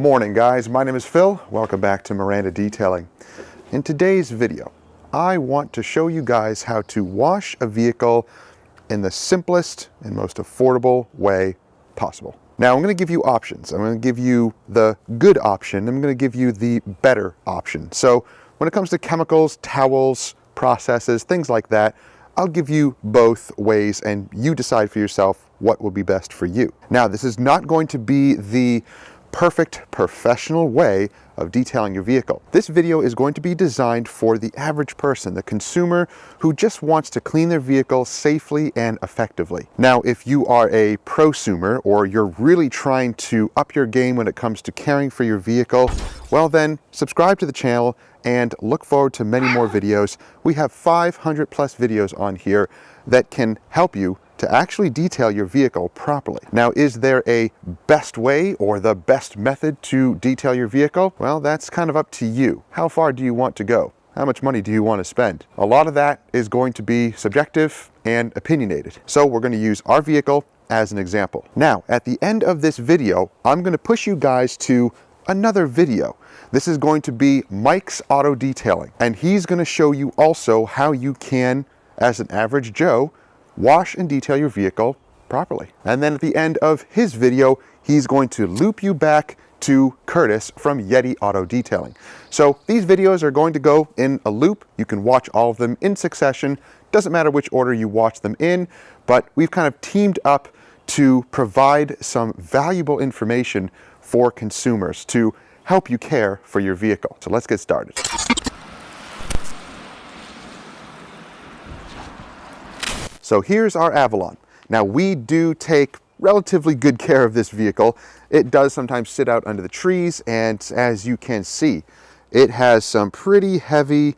Morning guys, my name is Phil. Welcome back to Miranda Detailing. In today's video, I want to show you guys how to wash a vehicle in the simplest and most affordable way possible. Now I'm going to give you options. I'm going to give you the good option. I'm going to give you the better option. So when it comes to chemicals, towels, processes, things like that, I'll give you both ways and you decide for yourself what will be best for you. Now this is not going to be the perfect professional way of detailing your vehicle. This video is going to be designed for the average person, the consumer who just wants to clean their vehicle safely and effectively. Now, if you are a prosumer or you're really trying to up your game when it comes to caring for your vehicle, well then subscribe to the channel and look forward to many more videos. We have 500 plus videos on here that can help you to actually detail your vehicle properly. Now, is there a best way or the best method to detail your vehicle? Well, that's kind of up to you. How far do you want to go? How much money do you want to spend? A lot of that is going to be subjective and opinionated. So we're going to use our vehicle as an example. Now, at the end of this video, I'm going to push you guys to another video. This is going to be Mike's Auto Detailing, and he's going to show you also how you can, as an average Joe, wash and detail your vehicle properly. And then at the end of his video, he's going to loop you back to Curtis from Yeti Auto Detailing. So these videos are going to go in a loop. You can watch all of them in succession. Doesn't matter which order you watch them in, but we've kind of teamed up to provide some valuable information for consumers to help you care for your vehicle. So let's get started. So here's our Avalon. Now we do take relatively good care of this vehicle. It does sometimes sit out under the trees, and as you can see, it has some pretty heavy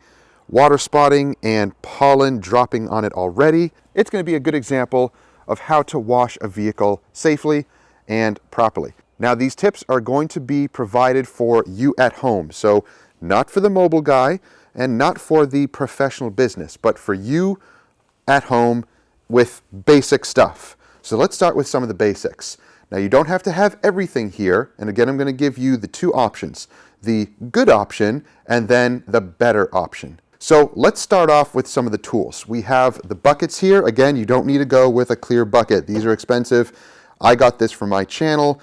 water spotting and pollen dropping on it already. It's going to be a good example of how to wash a vehicle safely and properly. Now these tips are going to be provided for you at home. So not for the mobile guy and not for the professional business, but for you at home with basic stuff. So let's start with some of the basics. Now you don't have to have everything here, and again I'm going to give you the two options, the good option and then the better option. So let's start off with some of the tools. We have the buckets here. Again, you don't need to go with a clear bucket. These are expensive. I got this for my channel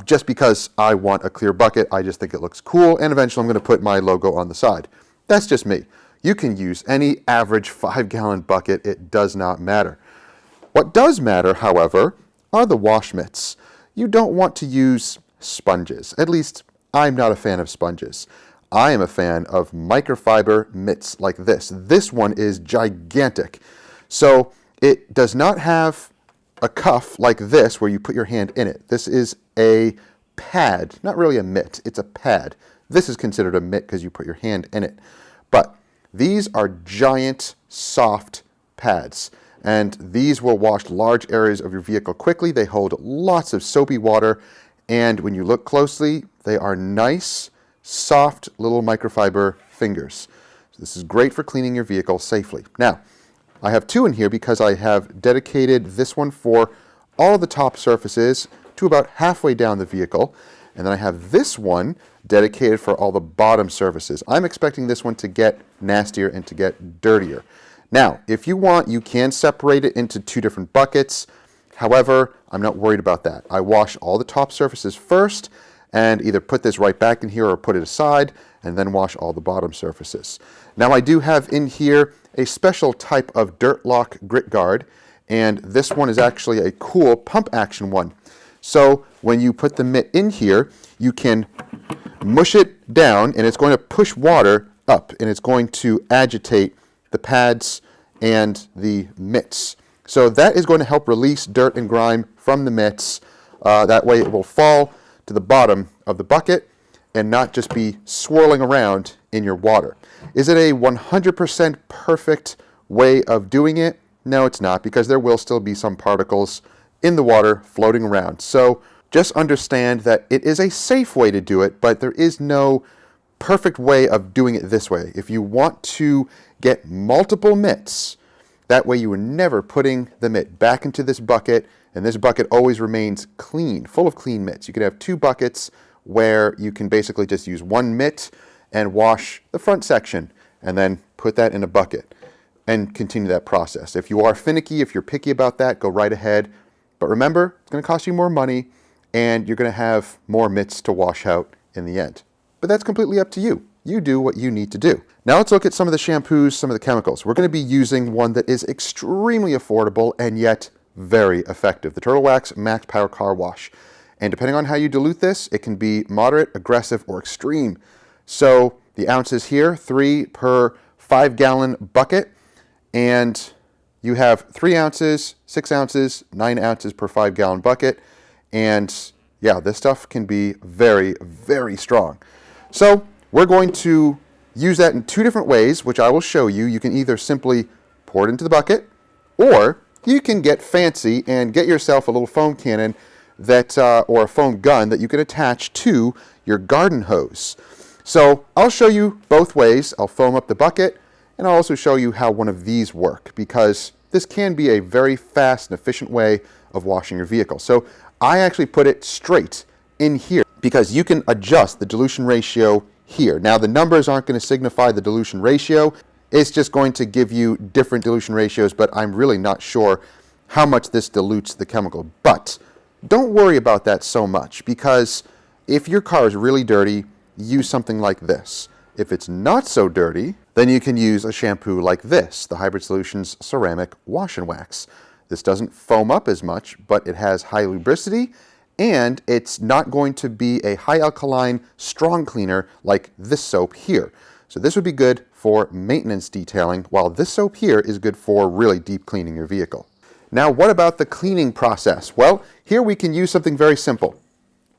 just because I want a clear bucket. I just think it looks cool, and eventually I'm going to put my logo on the side. That's just me. You can use any average 5-gallon bucket. It does not matter. What does matter, however, are the wash mitts. You don't want to use sponges. At least I'm not a fan of sponges. I am a fan of microfiber mitts like this. This one is gigantic. So it does not have a cuff like this where you put your hand in it. This is a pad, not really a mitt, it's a pad. This is considered a mitt because you put your hand in it. But these are giant, soft pads, and these will wash large areas of your vehicle quickly. They hold lots of soapy water, and when you look closely, they are nice, soft little microfiber fingers. So this is great for cleaning your vehicle safely. Now, I have two in here because I have dedicated this one for all the top surfaces to about halfway down the vehicle, and then I have this one dedicated for all the bottom surfaces. I'm expecting this one to get nastier and to get dirtier. Now, if you want, you can separate it into two different buckets. However, I'm not worried about that. I wash all the top surfaces first and either put this right back in here or put it aside and then wash all the bottom surfaces. Now, I do have in here a special type of dirt lock grit guard, and this one is actually a cool pump action one. So when you put the mitt in here, you can mush it down and it's going to push water up and it's going to agitate the pads and the mitts. So that is going to help release dirt and grime from the mitts. That way it will fall to the bottom of the bucket and not just be swirling around in your water. Is it a 100% perfect way of doing it? No, it's not, because there will still be some particles in the water floating around. So just understand that it is a safe way to do it, but there is no perfect way of doing it this way. If you want to get multiple mitts, that way you are never putting the mitt back into this bucket, and this bucket always remains clean, full of clean mitts. You can have two buckets, where you can basically just use one mitt and wash the front section and then put that in a bucket and continue that process. If you are finicky, if you're picky about that, go right ahead. But remember, it's going to cost you more money and you're going to have more mitts to wash out in the end. But that's completely up to you. You do what you need to do. Now let's look at some of the shampoos, some of the chemicals. We're going to be using one that is extremely affordable and yet very effective, the Turtle Wax Max Power Car Wash. And depending on how you dilute this, it can be moderate, aggressive, or extreme. So the ounces here, 3 per 5-gallon bucket, and you have 3 ounces, 6 ounces, 9 ounces per 5-gallon bucket. And yeah, this stuff can be very, very strong. So we're going to use that in 2 different ways, which I will show you. You can either simply pour it into the bucket, or you can get fancy and get yourself a little foam cannon that, or a foam gun that you can attach to your garden hose. So I'll show you both ways. I'll foam up the bucket, and I'll also show you how one of these work, because this can be a very fast and efficient way of washing your vehicle. So I actually put it straight in here because you can adjust the dilution ratio here. Now the numbers aren't going to signify the dilution ratio. It's just going to give you different dilution ratios, but I'm really not sure how much this dilutes the chemical. But don't worry about that so much, because if your car is really dirty, use something like this. If it's not so dirty, then you can use a shampoo like this, the Hybrid Solutions Ceramic Wash and Wax. This doesn't foam up as much, but it has high lubricity, and it's not going to be a high alkaline strong cleaner like this soap here. So this would be good for maintenance detailing, while this soap here is good for really deep cleaning your vehicle. Now, what about the cleaning process? Well, here we can use something very simple.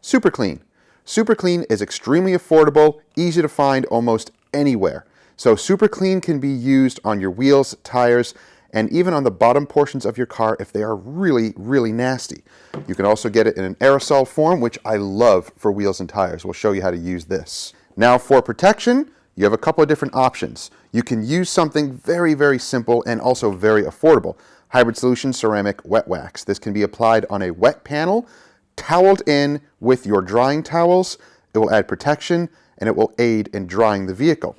Super Clean. Super Clean is extremely affordable, easy to find almost anywhere. So Super Clean can be used on your wheels, tires, and even on the bottom portions of your car if they are really, really nasty. You can also get it in an aerosol form, which I love for wheels and tires. We'll show you how to use this. Now for protection, you have a couple of different options. You can use something very, very simple and also very affordable. Hybrid Solutions Ceramic Wet Wax. This can be applied on a wet panel, toweled in with your drying towels. It will add protection and it will aid in drying the vehicle.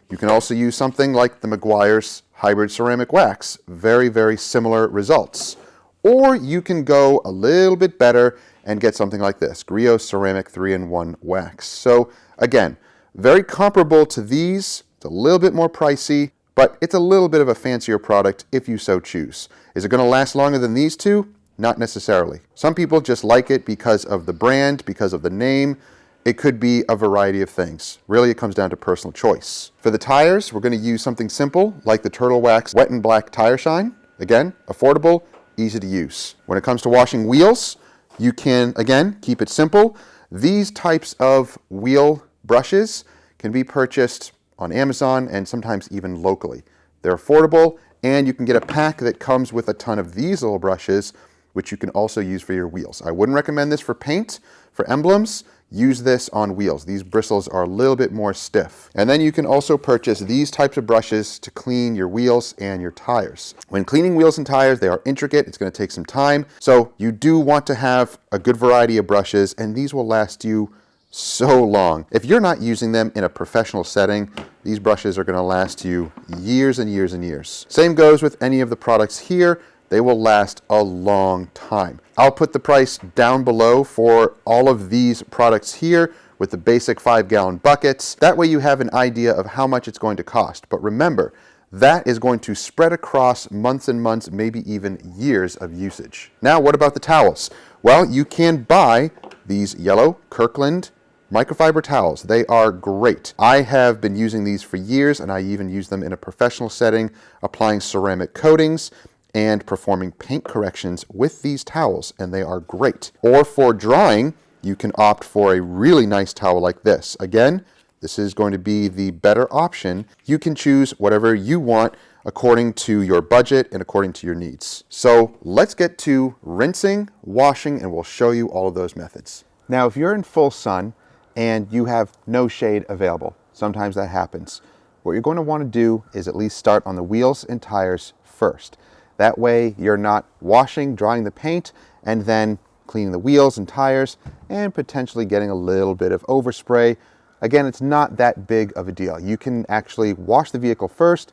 You can also use something like the Meguiar's Hybrid Ceramic Wax. Very, very similar results. Or you can go a little bit better and get something like this, Griot Ceramic 3-in-1 Wax. So again, very comparable to these. It's a little bit more pricey, but it's a little bit of a fancier product if you so choose. Is it going to last longer than these two? Not necessarily. Some people just like it because of the brand, because of the name. It could be a variety of things. Really, it comes down to personal choice. For the tires, we're going to use something simple like the Turtle Wax Wet and Black Tire Shine. Again, affordable, easy to use. When it comes to washing wheels, you can, again, keep it simple. These types of wheel brushes can be purchased on Amazon and sometimes even locally. They're affordable, and you can get a pack that comes with a ton of these little brushes, which you can also use for your wheels. I wouldn't recommend this for paint. For emblems, use this on wheels. These bristles are a little bit more stiff. And then you can also purchase these types of brushes to clean your wheels and your tires. When cleaning wheels and tires, they are intricate. It's going to take some time. So you do want to have a good variety of brushes, and these will last you so long. If you're not using them in a professional setting, these brushes are going to last you years and years and years. Same goes with any of the products here. They will last a long time. I'll put the price down below for all of these products here with the basic 5-gallon buckets. That way you have an idea of how much it's going to cost. But remember, that is going to spread across months and months, maybe even years of usage. Now, what about the towels? Well, you can buy these yellow Kirkland microfiber towels. They are great. I have been using these for years, and I even use them in a professional setting, applying ceramic coatings and performing paint corrections with these towels, and they are great. Or for drying, you can opt for a really nice towel like this. Again, this is going to be the better option. You can choose whatever you want according to your budget and according to your needs. So let's get to rinsing, washing, and we'll show you all of those methods. Now, if you're in full sun and you have no shade available, sometimes that happens. What you're going to want to do is at least start on the wheels and tires first. That way you're not washing, drying the paint, and then cleaning the wheels and tires, and potentially getting a little bit of overspray. Again, it's not that big of a deal. You can actually wash the vehicle first,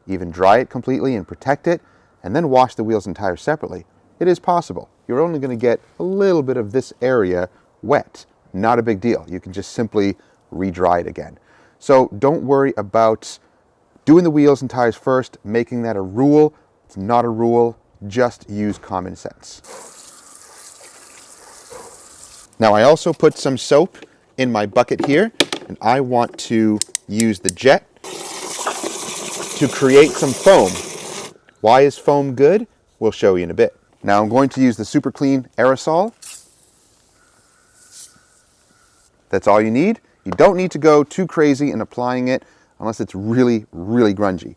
even dry it completely and protect it, and then wash the wheels and tires separately. It is possible. You're only going to get a little bit of this area wet. Not a big deal. You can just simply re-dry it again. So don't worry about doing the wheels and tires first, making that a rule. It's not a rule. Just use common sense. Now I also put some soap in my bucket here, and I want to use the jet to create some foam. Why is foam good? We'll show you in a bit. Now I'm going to use the Super Clean aerosol. That's all you need. You don't need to go too crazy in applying it unless it's really, really grungy.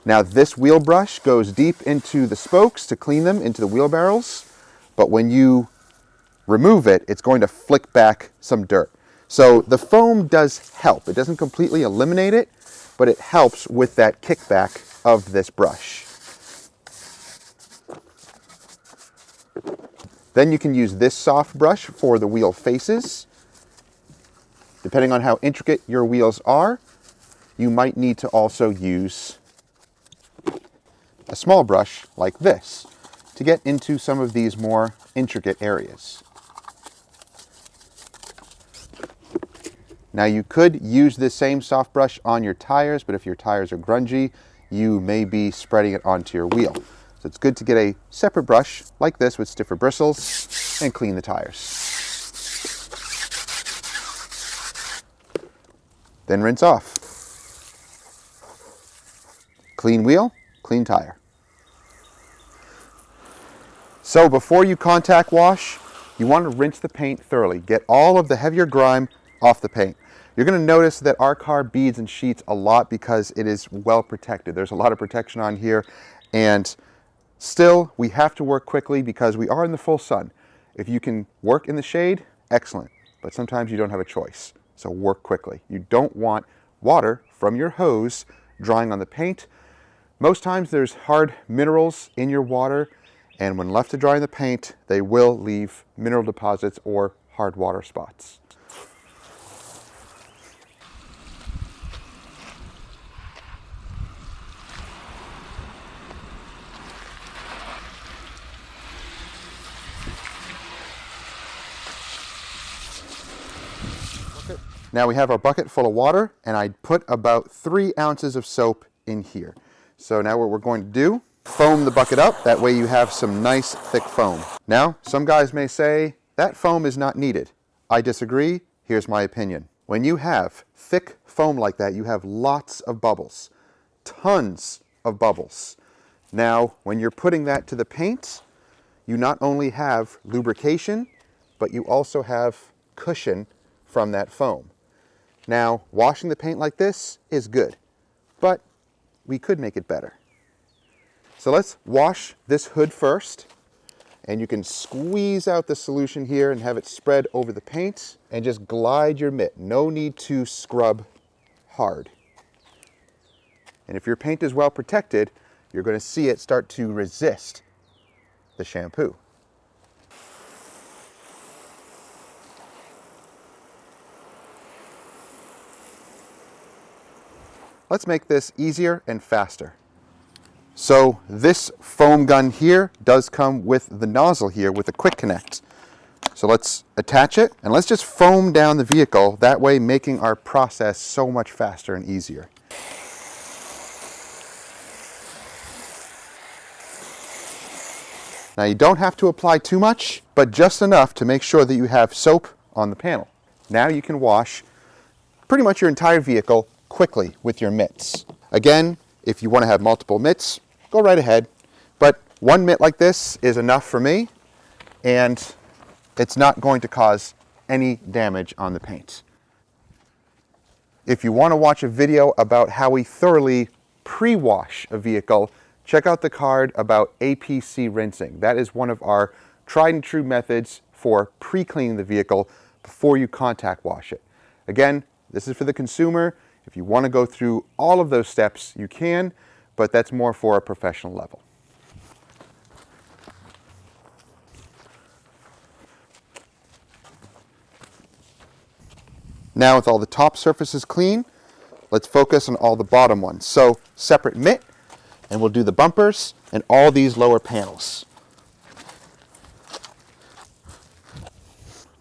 Now this wheel brush goes deep into the spokes to clean them into the wheelbarrows, but when you remove it, it's going to flick back some dirt. So the foam does help. It doesn't completely eliminate it, but it helps with that kickback of this brush. Then you can use this soft brush for the wheel faces. Depending on how intricate your wheels are, you might need to also use a small brush like this to get into some of these more intricate areas. Now you could use this same soft brush on your tires, but if your tires are grungy, you may be spreading it onto your wheel. So it's good to get a separate brush like this with stiffer bristles and clean the tires. Then rinse off. Clean wheel, clean tire. So before you contact wash, you want to rinse the paint thoroughly. Get all of the heavier grime off the paint. You're going to notice that our car beads and sheets a lot because it is well protected. There's a lot of protection on here, and still we have to work quickly because we are in the full sun. If you can work in the shade, excellent, but sometimes you don't have a choice. So work quickly. You don't want water from your hose drying on the paint. Most times there's hard minerals in your water, and when left to dry in the paint, they will leave mineral deposits or hard water spots. Now we have our bucket full of water, and I put about 3 ounces of soap in here. So now what we're going to do, foam the bucket up. That way you have some nice thick foam. Now, some guys may say that foam is not needed. I disagree. Here's my opinion. When you have thick foam like that, you have lots of bubbles, tons of bubbles. Now, when you're putting that to the paint, you not only have lubrication, but you also have cushion from that foam. Now, washing the paint like this is good, but we could make it better. So let's wash this hood first, and you can squeeze out the solution here and have it spread over the paint and just glide your mitt. No need to scrub hard. And if your paint is well protected, you're going to see it start to resist the shampoo. Let's make this easier and faster. So this foam gun here does come with the nozzle here with a quick connect. So let's attach it and let's just foam down the vehicle, that way making our process so much faster and easier. Now you don't have to apply too much, but just enough to make sure that you have soap on the panel. Now you can wash pretty much your entire vehicle quickly with your mitts. Again, if you want to have multiple mitts, go right ahead. But one mitt like this is enough for me, and it's not going to cause any damage on the paint. If you want to watch a video about how we thoroughly pre-wash a vehicle, check out the card about APC rinsing. That is one of our tried and true methods for pre-cleaning the vehicle before you contact wash it. Again, this is for the consumer. If you want to go through all of those steps, you can, but that's more for a professional level. Now with all the top surfaces clean, let's focus on all the bottom ones. So separate mitt, and we'll do the bumpers and all these lower panels.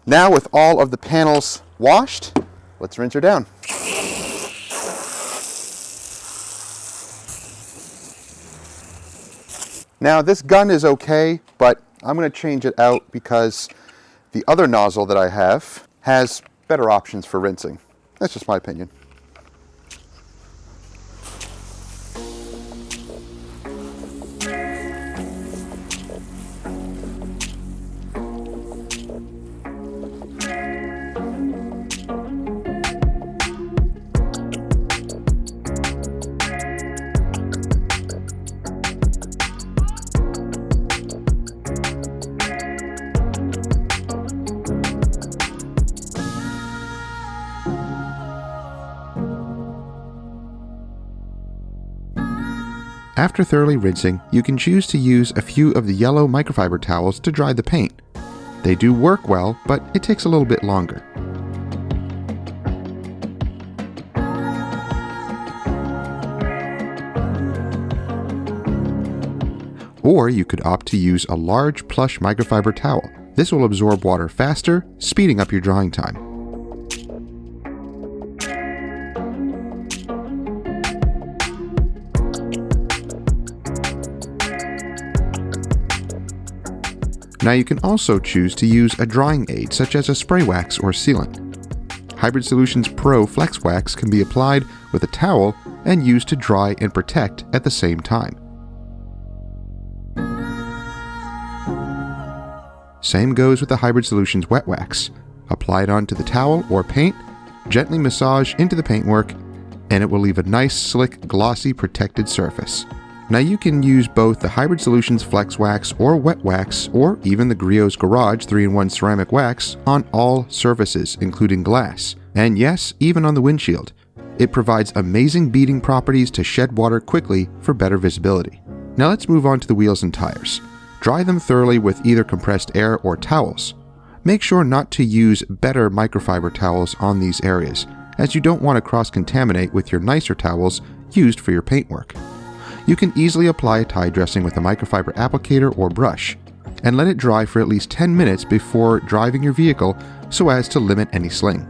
Now with all of the panels washed, let's rinse her down. Now this gun is okay, but I'm going to change it out because the other nozzle that I have has better options for rinsing. That's just my opinion. After thoroughly rinsing, you can choose to use a few of the yellow microfiber towels to dry the paint. They do work well, but it takes a little bit longer. Or you could opt to use a large plush microfiber towel. This will absorb water faster, speeding up your drying time. Now you can also choose to use a drying aid such as a spray wax or sealant. Hybrid Solutions Pro Flex Wax can be applied with a towel and used to dry and protect at the same time. Same goes with the Hybrid Solutions Wet Wax. Apply it onto the towel or paint, gently massage into the paintwork, and it will leave a nice, slick, glossy, protected surface. Now you can use both the Hybrid Solutions Flex Wax or Wet Wax, or even the Griot's Garage 3-in-1 Ceramic Wax on all surfaces, including glass. And yes, even on the windshield. It provides amazing beading properties to shed water quickly for better visibility. Now let's move on to the wheels and tires. Dry them thoroughly with either compressed air or towels. Make sure not to use better microfiber towels on these areas, as you don't want to cross-contaminate with your nicer towels used for your paintwork. You can easily apply a tie dressing with a microfiber applicator or brush, and let it dry for at least 10 minutes before driving your vehicle so as to limit any sling.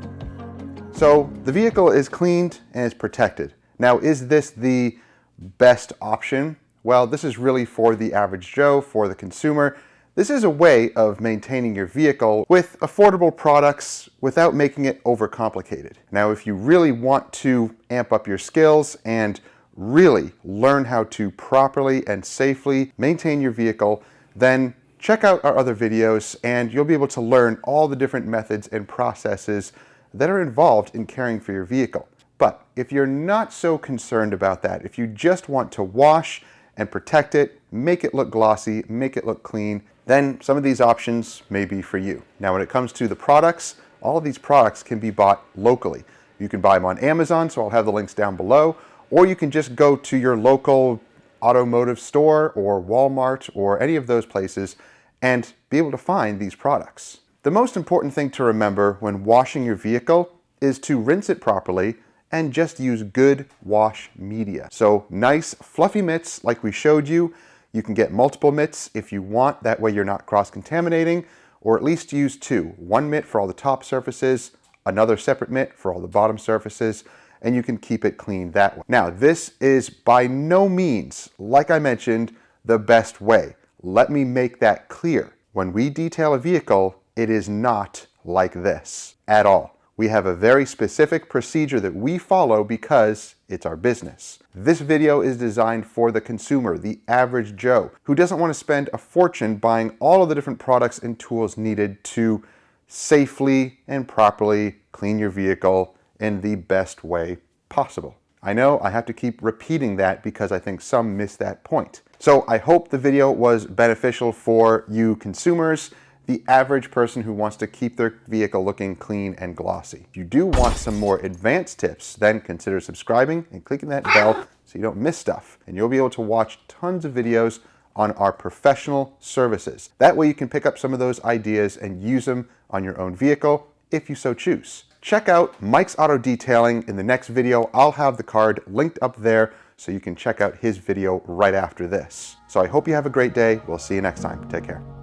So the vehicle is cleaned and is protected. Now, is this the best option? Well, this is really for the average Joe, for the consumer. This is a way of maintaining your vehicle with affordable products without making it overcomplicated. Now, if you really want to amp up your skills and really learn how to properly and safely maintain your vehicle, then check out our other videos and you'll be able to learn all the different methods and processes that are involved in caring for your vehicle. But if you're not so concerned about that, if you just want to wash and protect it, make it look glossy, make it look clean, then some of these options may be for you. Now, when it comes to the products, all of these products can be bought locally. You can buy them on Amazon, so I'll have the links down below, or you can just go to your local automotive store or Walmart or any of those places and be able to find these products. The most important thing to remember when washing your vehicle is to rinse it properly and just use good wash media. So nice fluffy mitts like we showed you. You can get multiple mitts if you want, that way you're not cross-contaminating, or at least use two. One mitt for all the top surfaces, another separate mitt for all the bottom surfaces, and you can keep it clean that way. Now, this is by no means, like I mentioned, the best way. Let me make that clear. When we detail a vehicle, it is not like this at all. We have a very specific procedure that we follow because it's our business. This video is designed for the consumer, the average Joe, who doesn't want to spend a fortune buying all of the different products and tools needed to safely and properly clean your vehicle in the best way possible. I know I have to keep repeating that because I think some miss that point. So I hope the video was beneficial for you consumers, the average person who wants to keep their vehicle looking clean and glossy. If you do want some more advanced tips, then consider subscribing and clicking that bell so you don't miss stuff. And you'll be able to watch tons of videos on our professional services. That way you can pick up some of those ideas and use them on your own vehicle if you so choose. check out Mike's Auto Detailing in the next video. I'll have the card linked up there so you can check out his video right after this. So I hope you have a great day. We'll see you next time. Take care.